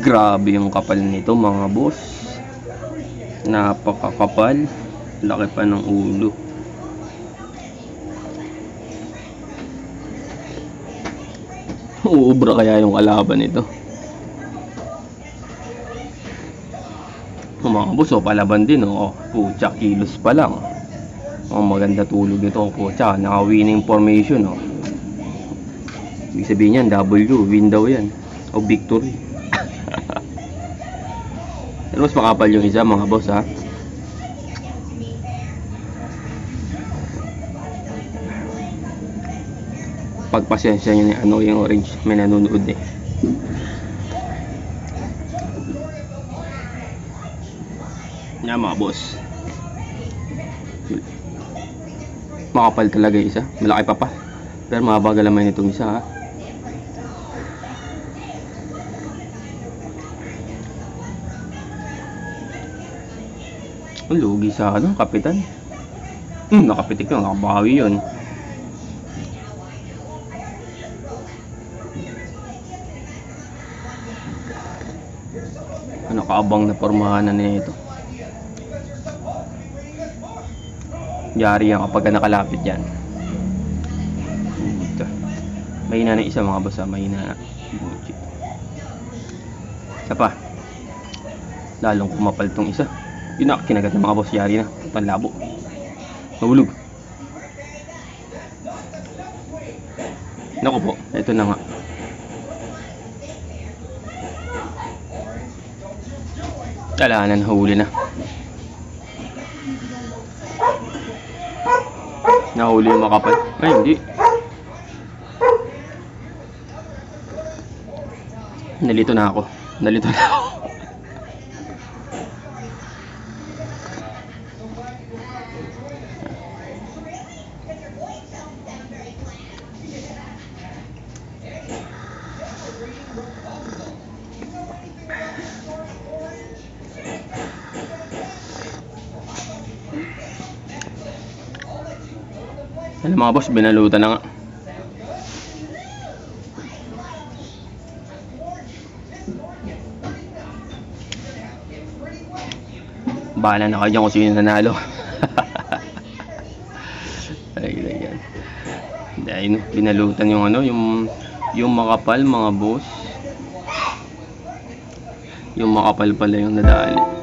Grabe yung kapal nito mga boss. Napakakapal. Laki pa ng ulo. Uubra kaya yung kalaban nito. Mga boss, palaban din pucha, kilos pa lang. Maganda tulog nito, pucha, naka-winning formation Ibig sabihin yan, W, win daw yan. O victory. Pero mas makapal yung isa mga boss ha. Pagpasensya nyo ni yung orange, may nanonood yan mga boss. Makapal talaga yung isa, malaki pa pero mabagal naman itong isa ha. Lugi sa kapitan. Nakapitik yun, nakabawi yun. Nakaabang na pormahan na nito. Yari yan kapag nakalapit yan. Mahina na isa mga boss, mahina na. Isa pa. Lalong kumapal tong isa. Yun na, kinagat ng mga boss, yari na. Panlabo. Mahulog. Naku po, ito na nga. Kailangan na, huli na. Nahuli yung makapal. Ay, hindi. Nalito na ako. Alam mga boss, binalutan na nga. Bahala na kayo dyan kung sino nanalo. Ay, yan. Dahil binalutan yung yung makapal mga boss. Yung makapal pala yung nadali.